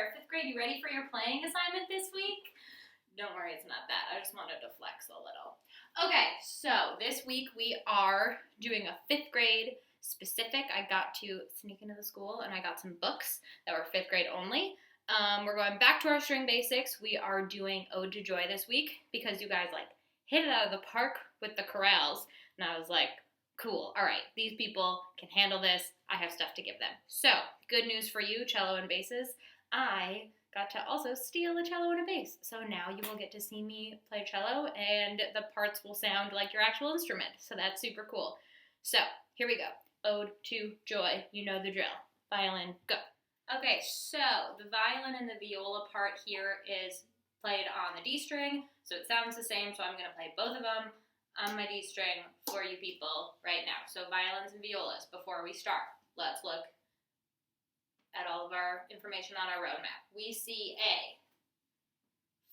here. 5th grade, you ready for your playing assignment this week? Don't worry, it's not that. I just wanted to flex a little. Okay, so this week we are doing a 5th grade specific. I got to sneak into the school and I got some books that were 5th grade only. We're going back to our string basics. We are doing Ode to Joy this week because you guys hit it out of the park with the chorales. And I was like, cool, all right, these people can handle this. I have stuff to give them. So, good news for you, cello and basses. I got to also steal a cello and a bass. So now you will get to see me play cello and the parts will sound like your actual instrument. So that's super cool. So, here we go. Ode to Joy. You know the drill. Violin, go. Okay, so the violin and the viola part here is played on the D string, so it sounds the same, so I'm going to play both of them on my D string for you people right now. So violins and violas. Before we start, let's look at all of our information on our roadmap. We see a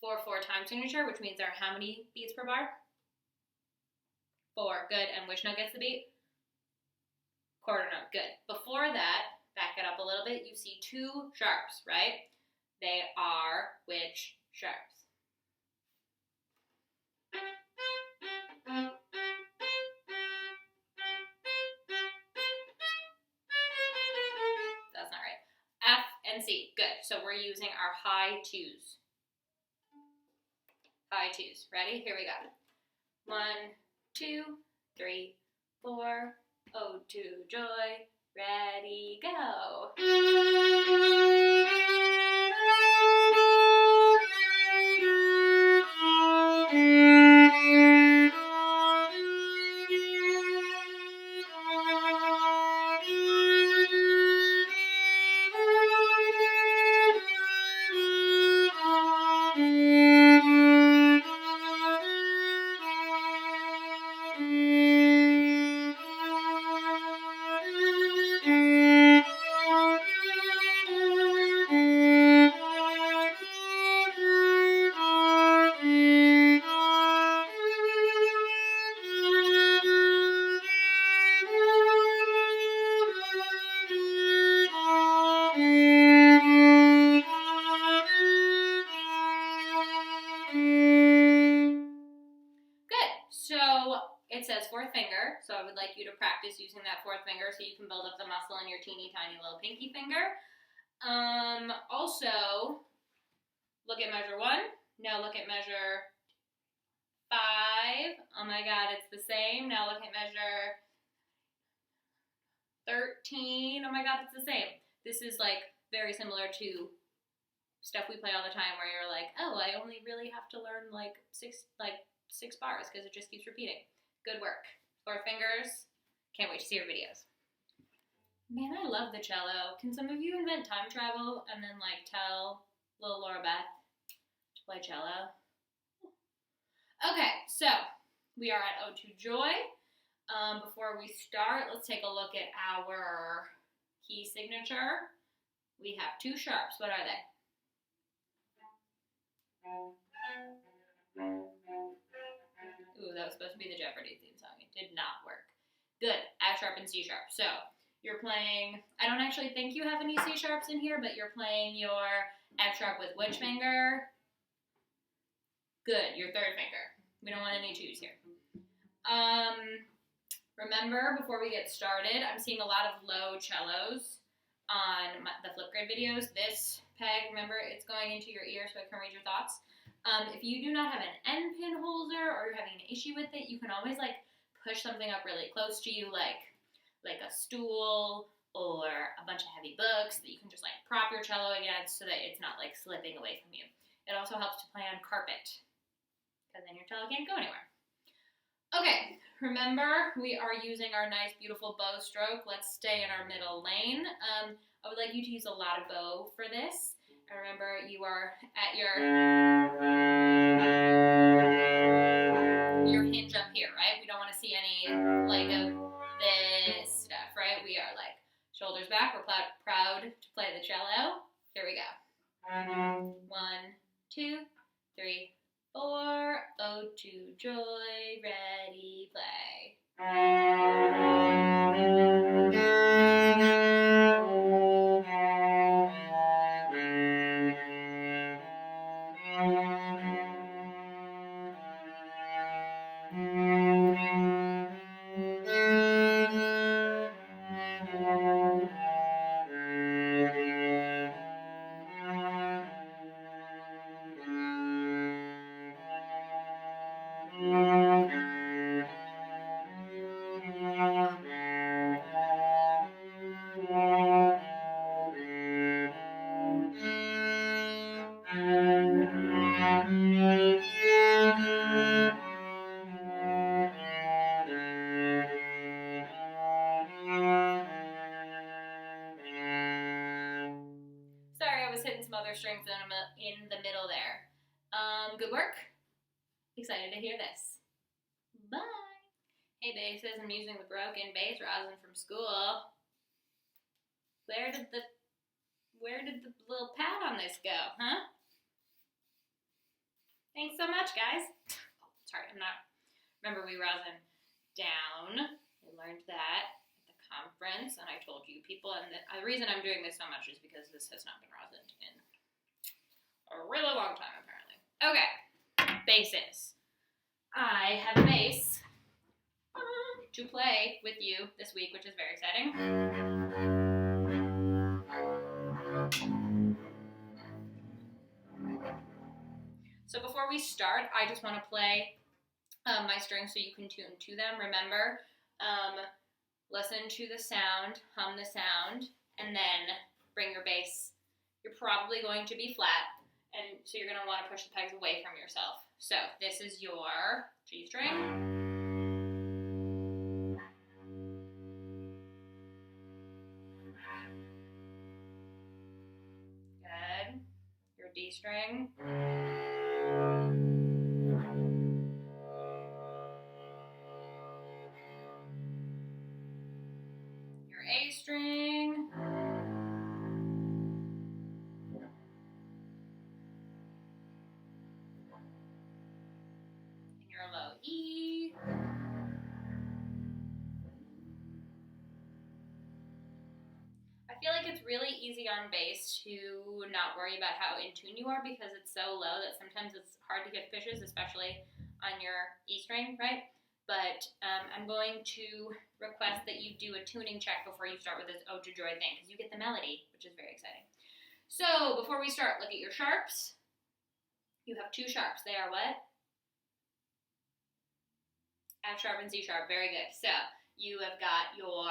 4/4 time signature, which means there are how many beats per bar? 4, good. And which note gets the beat? Quarter note, good. Before that, back it up a little bit, you see 2 sharps, right? They are which sharps? That's not right. F and C, good. So we're using our high 2s. High 2s. Ready? Here we go. 1, 2, 3, 4. Ode to Joy. Ready, go. It says 4th finger, so I would like you to practice using that 4th finger so you can build up the muscle in your teeny tiny little pinky finger. Also, look at measure 1. Now look at measure 5. Oh my god, it's the same. Now look at measure 13. Oh my god, it's the same. This is very similar to stuff we play all the time where you're like, oh, I only really have to learn 6 bars because it just keeps repeating. Good work. 4 fingers. Can't wait to see your videos. Man, I love the cello. Can some of you invent time travel and then tell little Laura Beth to play cello? Okay, so we are at Ode to Joy. Before we start, let's take a look at our key signature. We have 2 sharps. What are they? Ooh, that was supposed to be the Jeopardy theme song. It did not work. Good. F sharp and C sharp. So you're playing, I don't actually think you have any C sharps in here, but you're playing your F sharp with which finger? Good. Your 3rd finger. We don't want any 2s here. Remember, before we get started, I'm seeing a lot of low cellos on the flip grade videos. This peg, remember, it's going into your ear so I can read your thoughts. If you do not have an end pin holder or you're having an issue with it, you can always push something up really close to you, like a stool or a bunch of heavy books that you can just prop your cello against so that it's not slipping away from you. It also helps to play on carpet because then your cello can't go anywhere. Okay, remember we are using our nice beautiful bow stroke. Let's stay in our middle lane. I would like you to use a lot of bow for this. And remember, you are at your hinge up here, right? We don't want to see any of this stuff, right? We are shoulders back. We're proud to play the cello. Here we go. 1, 2, 3, 4. Ode to Joy. Ready, play. other strings in the middle there. Good work. Excited to hear this. Bye. Hey basses, I'm using the broken bass rosin from school. Where did the little pad on this go, huh? Thanks so much, guys. Oh, sorry, remember we rosin down. We learned that at the conference, and I told you people, and the reason I'm doing this so much is because this has not been rosined in a really long time, apparently. Okay, basses. I have a bass to play with you this week, which is very exciting. So before we start, I just want to play my strings so you can tune to them. Remember, listen to the sound, hum the sound, and then bring your bass. You're probably going to be flat, and so you're going to want to push the pegs away from yourself. So this is your G string. Good. Your D string. Your A string. And your low E. I feel like it's really easy on bass to not worry about how in tune you are because it's so low that sometimes it's hard to get pitches, especially on your E string, right? But I'm going to request that you do a tuning check before you start with this Ode to Joy thing because you get the melody, which is very exciting. So before we start, look at your sharps. You have two sharps. They are what? F sharp and C sharp. Very good. So you have got your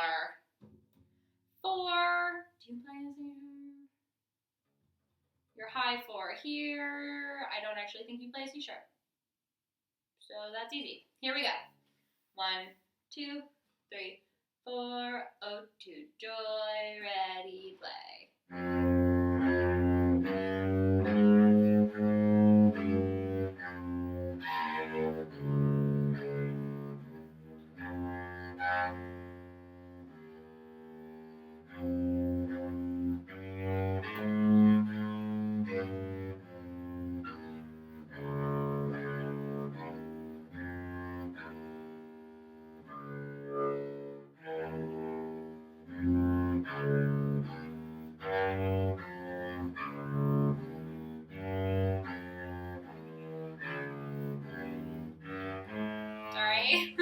4. Do you play a C sharp? Your high 4 here. I don't actually think you play a C sharp. So that's easy. Here we go. 1, 2, 3, 4. Ode to Joy. Ready, play. Sorry.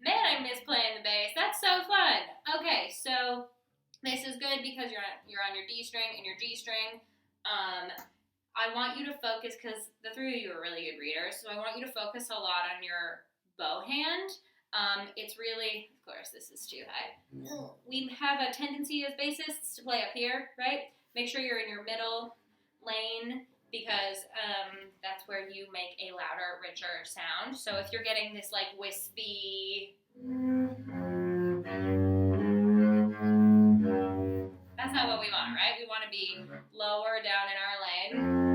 Man, I miss playing the bass. That's so fun. Okay, so this is good because you're on your D string and your G string. I want you to focus because the three of you are really good readers, so I want you to focus a lot on your bow hand. It's really, of course, this is too high. We have a tendency as bassists to play up here, right? Make sure you're in your middle lane because that's where you make a louder, richer sound. So if you're getting this like wispy, that's not what we want, right? We want to be lower down in our lane.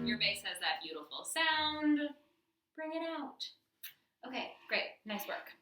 Your bass has that beautiful sound. Bring it out. Okay, great. Nice work.